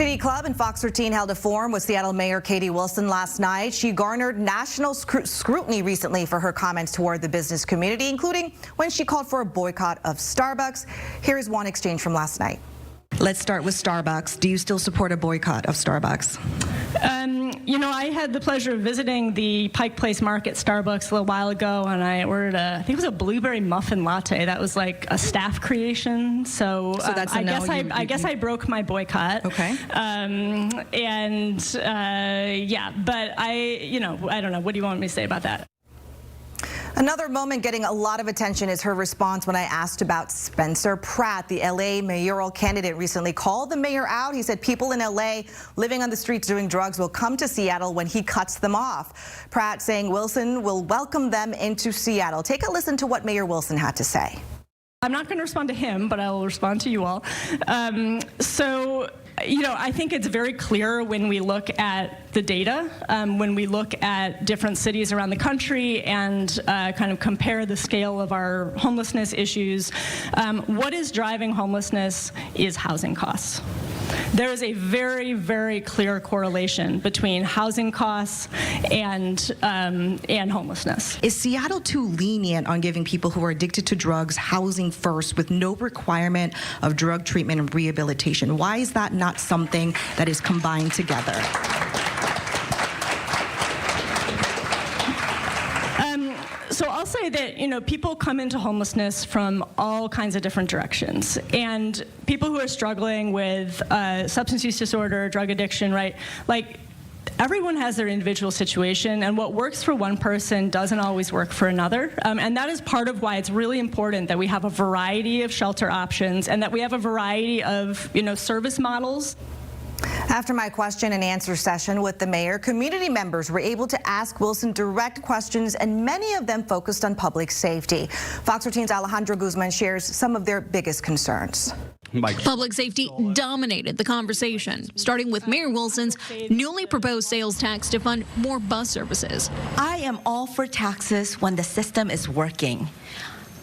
City Club in Fox 13 held a forum with Seattle Mayor Katie Wilson last night. She garnered national scrutiny recently for her comments toward the business community, including when she called for a boycott of Starbucks. Here is one exchange from last night. Let's start with Starbucks. Do you still support a boycott of Starbucks? You know, I had the pleasure of visiting the Pike Place Market Starbucks a little while ago, and I ordered I think it was a blueberry muffin latte. That was like a staff creation. So that's I guess I broke my boycott. Okay. Yeah, but I don't know. What do you want me to say about that? Another moment getting a lot of attention is her response when I asked about Spencer Pratt. The LA mayoral candidate recently called the mayor out. He said people in LA living on the streets doing drugs will come to Seattle when he cuts them off. Pratt saying Wilson will welcome them into Seattle. Take a listen to what Mayor Wilson had to say. I'm not going to respond to him, but I will respond to you all. I think it's very clear when we look at the data, when we look at different cities around the country and kind of compare the scale of our homelessness issues, what is driving homelessness is housing costs. There is a very, very clear correlation between housing costs and homelessness. Is Seattle too lenient on giving people who are addicted to drugs housing first with no requirement of drug treatment and rehabilitation? Why is that not something that is combined together? So I'll say that, people come into homelessness from all kinds of different directions. And people who are struggling with substance use disorder, drug addiction, right? Like, everyone has their individual situation, and what works for one person doesn't always work for another. And that is part of why it's really important that we have a variety of shelter options and that we have a variety of, service models. After my question and answer session with the mayor, community members were able to ask Wilson direct questions, and many of them focused on public safety. Fox 13's Alejandro Guzman shares some of their biggest concerns. Public safety dominated the conversation, starting with Mayor Wilson's newly proposed sales tax to fund more bus services. I am all for taxes when the system is working,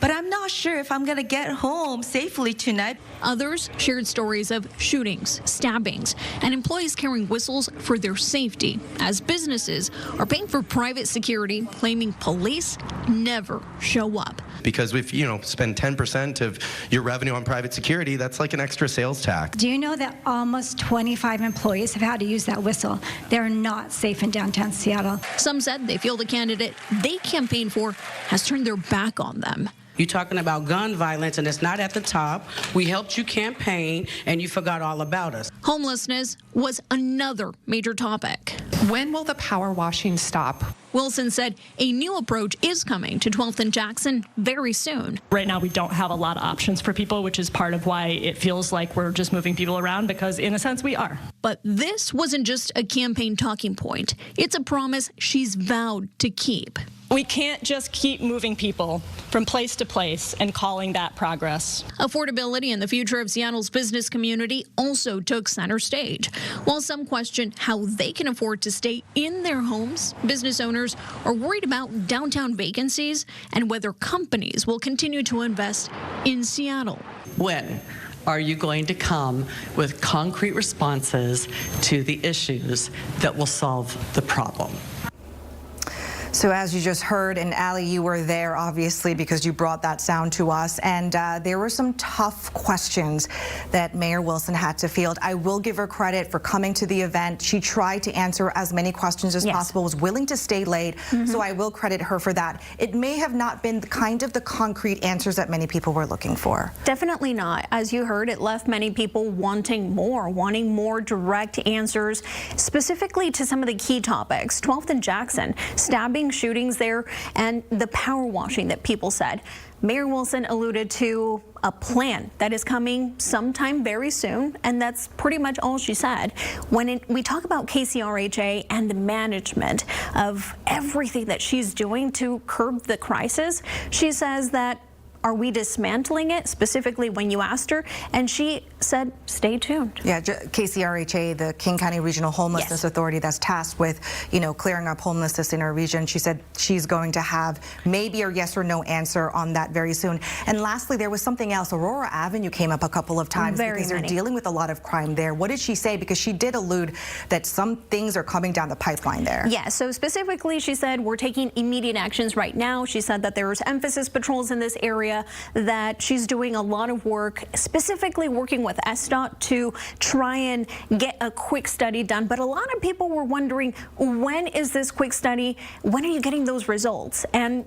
but I'm not sure if I'm going to get home safely tonight. Others shared stories of shootings, stabbings, and employees carrying whistles for their safety, as businesses are paying for private security, claiming police never show up. Because if you spend 10% of your revenue on private security, that's like an extra sales tax. Do you know that almost 25 employees have had to use that whistle? They're not safe in downtown Seattle. Some said they feel the candidate they campaigned for has turned their back on them. You're talking about gun violence, and it's not at the top. We helped you campaign, and you forgot all about us. Homelessness was another major topic. When will the power washing stop? Wilson said a new approach is coming to 12th and Jackson very soon. Right now, we don't have a lot of options for people, which is part of why it feels like we're just moving people around, because in a sense we are. But this wasn't just a campaign talking point. It's a promise she's vowed to keep. We can't just keep moving people from place to place and calling that progress. Affordability and the future of Seattle's business community also took center stage. While some question how they can afford to stay in their homes, business owners are worried about downtown vacancies and whether companies will continue to invest in Seattle. When are you going to come with concrete responses to the issues that will solve the problem? So as you just heard, and Allie, you were there obviously because you brought that sound to us, and there were some tough questions that Mayor Wilson had to field. I will give her credit for coming to the event. She tried to answer as many questions as possible, was willing to stay late, so I will credit her for that. It may have not been the concrete answers that many people were looking for. Definitely not. As you heard, it left many people wanting more direct answers, specifically to some of the key topics. 12th and Jackson, stabbing, shootings there, and the power washing that people said. Mayor Wilson alluded to a plan that is coming sometime very soon, and that's pretty much all she said. When we talk about KCRHA and the management of everything that she's doing to curb the crisis, she says that, are we dismantling it, specifically when you asked her? And she said stay tuned. Yeah, KCRHA, the King County Regional Homelessness Authority that's tasked with, clearing up homelessness in our region, she said she's going to have maybe a yes or no answer on that very soon. And lastly, there was something else. Aurora Avenue came up a couple of times because they're dealing with a lot of crime there. What did she say? Because she did allude that some things are coming down the pipeline there. Yeah, so specifically she said we're taking immediate actions right now. She said that there's emphasis patrols in this area, that she's doing a lot of work, specifically working with SDOT to try and get a quick study done. But a lot of people were wondering, when is this quick study? When are you getting those results? And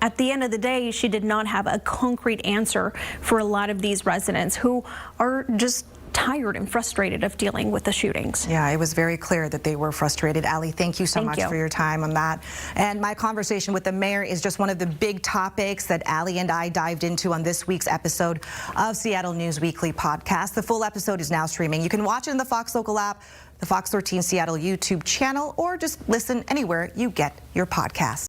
at the end of the day, she did not have a concrete answer for a lot of these residents who are just tired and frustrated of dealing with the shootings. Yeah, it was very clear that they were frustrated. Ali, thank you so much for your time on that. And my conversation with the mayor is just one of the big topics that Ali and I dived into on this week's episode of Seattle News Weekly podcast. The full episode is now streaming. You can watch it in the Fox Local app, the Fox 13 Seattle YouTube channel, or just listen anywhere you get your podcast.